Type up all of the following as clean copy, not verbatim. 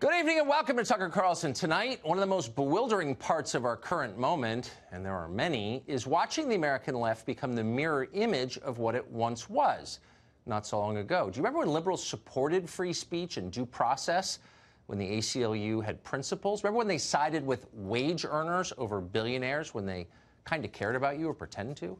Good evening and welcome to Tucker Carlson. Tonight, one of the most bewildering parts of our current moment, and there are many, is watching the American left become the mirror image of what it once was not so long ago. Do you remember when liberals supported free speech and due process, when the ACLU had principles? Remember when they sided with wage earners over billionaires when they kind of cared about you or pretended to?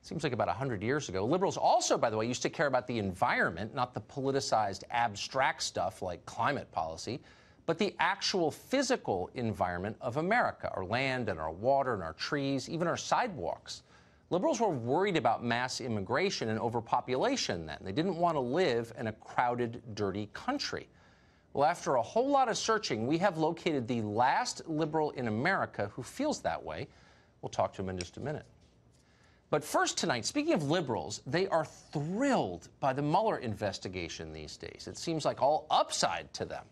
Seems like about 100 years ago. Liberals also, by the way, used to care about the environment, not the politicized abstract stuff like climate policy, but the actual physical environment of America, our land and our water and our trees, even our sidewalks. Liberals were worried about mass immigration and overpopulation then. They didn't want to live in a crowded, dirty country. Well, after a whole lot of searching, we have located the last liberal in America who feels that way. We'll talk to him in just a minute. But first tonight, speaking of liberals, they are thrilled by the Mueller investigation these days. It seems like all upside to them.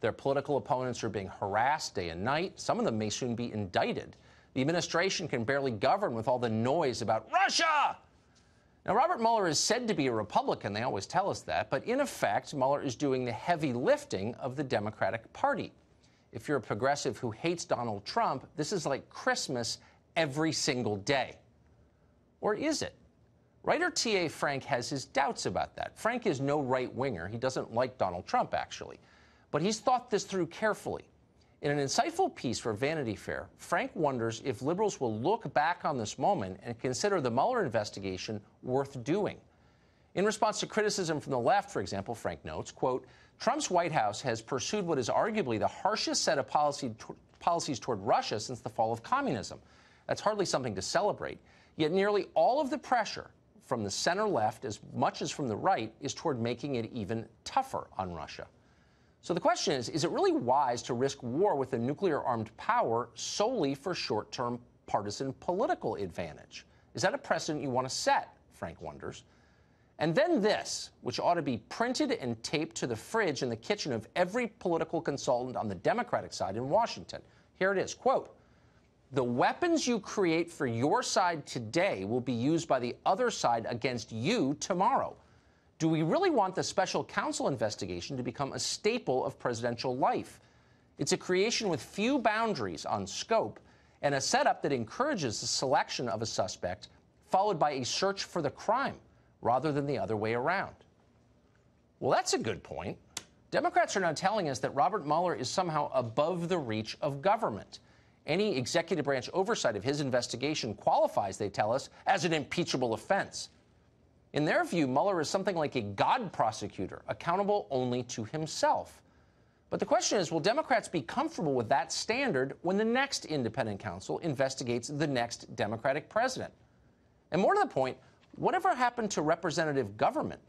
Their political opponents are being harassed day and night. Some of them may soon be indicted. The administration can barely govern with all the noise about Russia. Now, Robert Mueller is said to be a Republican. They always tell us that. But in effect, Mueller is doing the heavy lifting of the Democratic Party. If you're a progressive who hates Donald Trump, this is like Christmas every single day. Or is it? Writer T.A. Frank has his doubts about that. Frank is no right-winger. He doesn't like Donald Trump, actually. But he's thought this through carefully. In an insightful piece for Vanity Fair, Frank wonders if liberals will look back on this moment and consider the Mueller investigation worth doing. In response to criticism from the left, for example, Frank notes, quote, Trump's White House has pursued what is arguably the harshest set of policies toward Russia since the fall of communism. That's hardly something to celebrate. Yet nearly all of the pressure from the center left, as much as from the right, is toward making it even tougher on Russia. So the question is it really wise to risk war with a nuclear-armed power solely for short-term partisan political advantage? Is that a precedent you want to set, Frank wonders? And then this, which ought to be printed and taped to the fridge in the kitchen of every political consultant on the Democratic side in Washington. Here it is, quote, the weapons you create for your side today will be used by the other side against you tomorrow. Do we really want the special counsel investigation to become a staple of presidential life? It's a creation with few boundaries on scope and a setup that encourages the selection of a suspect followed by a search for the crime rather than the other way around. Well, that's a good point. Democrats are now telling us that Robert Mueller is somehow above the reach of government. Any executive branch oversight of his investigation qualifies, they tell us, as an impeachable offense. In their view, Mueller is something like a God prosecutor, accountable only to himself. But the question is, will Democrats be comfortable with that standard when the next independent counsel investigates the next Democratic president? And more to the point, whatever happened to representative government?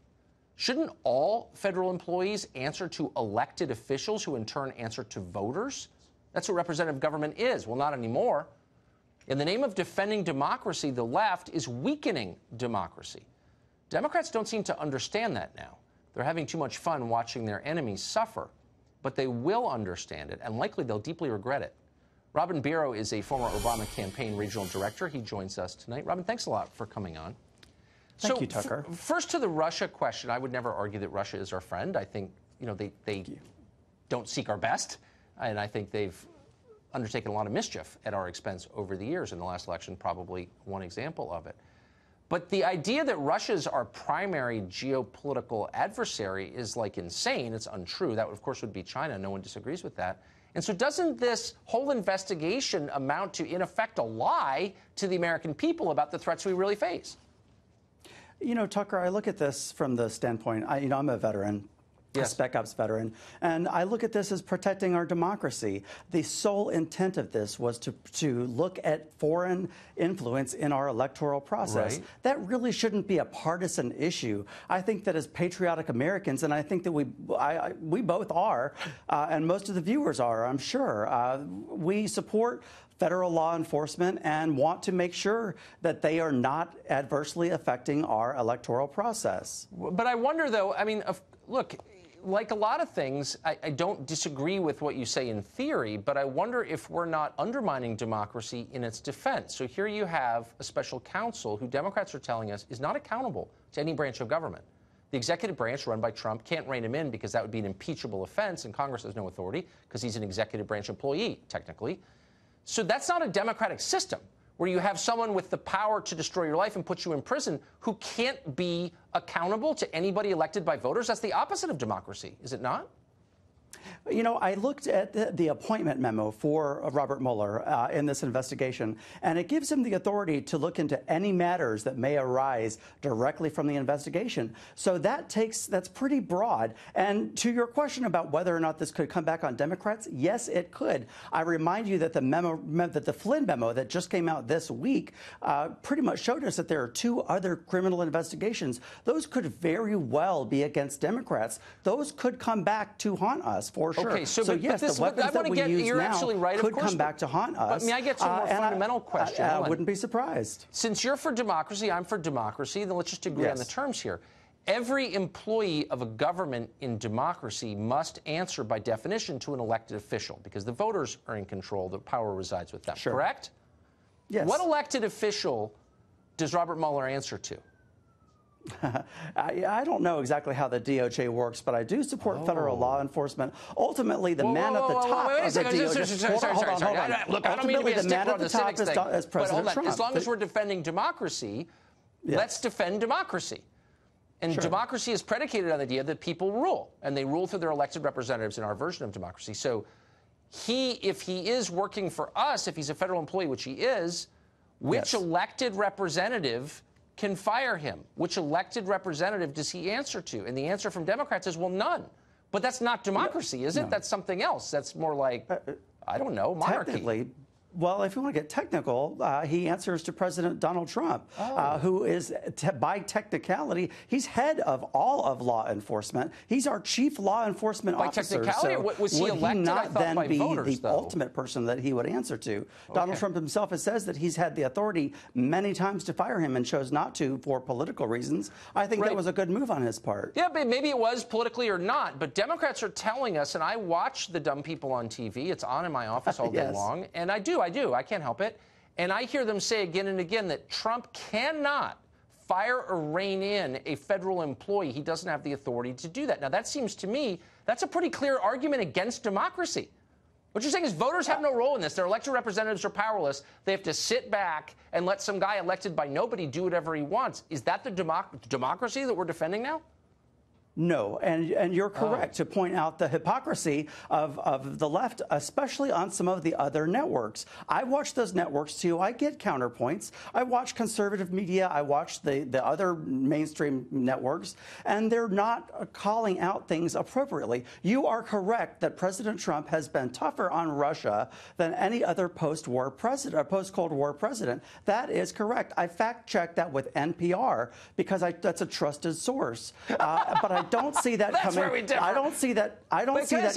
Shouldn't all federal employees answer to elected officials who in turn answer to voters? That's what representative government is. Well, not anymore. In the name of defending democracy, the left is weakening democracy. Democrats don't seem to understand that now. They're having too much fun watching their enemies suffer. But they will understand it, and likely they'll deeply regret it. Robin Biro is a former Obama campaign regional director. He joins us tonight. Robin, thanks a lot for coming on. Thank you, Tucker. First to the Russia question, I would never argue that Russia is our friend. I think, they don't seek our best. And I think they've undertaken a lot of mischief at our expense over the years. In the last election, probably one example of it. But the idea that Russia is our primary geopolitical adversary is like insane. It's untrue. That, of course, would be China. No one disagrees with that. And so doesn't this whole investigation amount to, in effect, a lie to the American people about the threats we really face? You know, Tucker, I look at this from the standpoint, I'm a veteran. Yes. A Spec Ops veteran, and I look at this as protecting our democracy. The sole intent of this was to look at foreign influence in our electoral process. Right. That really shouldn't be a partisan issue. I think that as patriotic Americans, and I think that we both are, and most of the viewers are, I'm sure, we support federal law enforcement and want to make sure that they are not adversely affecting our electoral process. But I wonder, though, look, like a lot of things, I don't disagree with what you say in theory, but I wonder if we're not undermining democracy in its defense. So here you have a special counsel who Democrats are telling us is not accountable to any branch of government. The executive branch, run by Trump, can't rein him in because that would be an impeachable offense, and Congress has no authority because he's an executive branch employee, technically. So that's not a democratic system where you have someone with the power to destroy your life and put you in prison who can't be accountable to anybody elected by voters. That's the opposite of democracy, is it not? You know, I looked at the appointment memo for Robert Mueller in this investigation, and it gives him the authority to look into any matters that may arise directly from the investigation. So that's pretty broad. And to your question about whether or not this could come back on Democrats, yes, it could. I remind you that the Flynn memo that just came out this week pretty much showed us that there are 2 other criminal investigations. Those could very well be against Democrats. Those could come back to haunt us. For sure. Okay, so yes, the weapons that we use now could come back to haunt us. But may I get to a more fundamental question? I wouldn't be surprised. Since you're for democracy, I'm for democracy, then let's just agree on the terms here. Every employee of a government in democracy must answer by definition to an elected official because the voters are in control. The power resides with them, correct? Yes. What elected official does Robert Mueller answer to? I don't know exactly how the DOJ works, but I do support federal law enforcement. Ultimately, the man at the top of the DOJ. Hold on. Look, I don't mean to be a stickler on the civics thing, is President Trump. As long as we're defending democracy, let's defend democracy. And democracy is predicated on the idea that people rule, and they rule through their elected representatives in our version of democracy. So if he is working for us, if he's a federal employee, which he is, which elected representative can fire him? Which elected representative does he answer to? And the answer from Democrats is, well, none. But that's not democracy, is it? No. That's something else. That's more like, I don't know, monarchy. Technically, well, if you want to get technical, he answers to President Donald Trump, who is, by technicality, he's head of all of law enforcement. He's our chief law enforcement officer. By technicality, so was he elected? Would he not then by be voters, the ultimate person that he would answer to? Donald Trump himself has said that he's had the authority many times to fire him and chose not to for political reasons. I think that was a good move on his part. Yeah, but maybe it was politically or not. But Democrats are telling us, and I watch the dumb people on TV. It's on in my office all day long, and I do. I can't help it. And I hear them say again and again that Trump cannot fire or rein in a federal employee. He doesn't have the authority to do that. Now, that seems to me, that's a pretty clear argument against democracy. What you're saying is voters have no role in this. Their elected representatives are powerless. They have to sit back and let some guy elected by nobody do whatever he wants. Is that the democracy that we're defending now? No, and you're correct to point out the hypocrisy of the left, especially on some of the other networks. I watch those networks, too. I get counterpoints. I watch conservative media. I watch the other mainstream networks, and they're not calling out things appropriately. You are correct that President Trump has been tougher on Russia than any other post-war president, or post-Cold War president. That is correct. I fact-checked that with NPR because that's a trusted source. But I don't see that coming. Where we differ. I don't see that.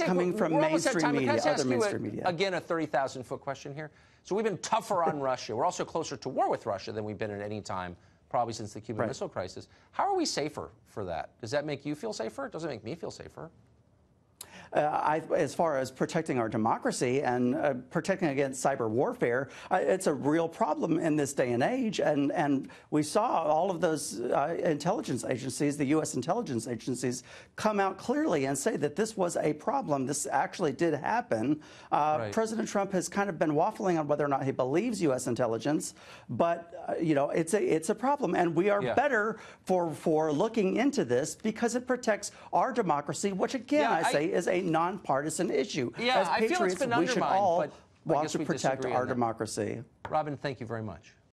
Coming from mainstream media, other mainstream media. Again, a 30,000-foot question here. So we've been tougher on Russia. We're also closer to war with Russia than we've been at any time, probably since the Cuban Missile Crisis. How are we safer for that? Does that make you feel safer? It doesn't make me feel safer. As far as protecting our democracy and protecting against cyber warfare, it's a real problem in this day and age. And we saw all of those intelligence agencies, the U.S. intelligence agencies, come out clearly and say that this was a problem. This actually did happen. President Trump has kind of been waffling on whether or not he believes U.S. intelligence, but it's a problem, and we are better for looking into this because it protects our democracy, which again I say is a nonpartisan issue. Yeah, As patriots, I feel it's been we should all but want to protect our democracy. Robin, thank you very much.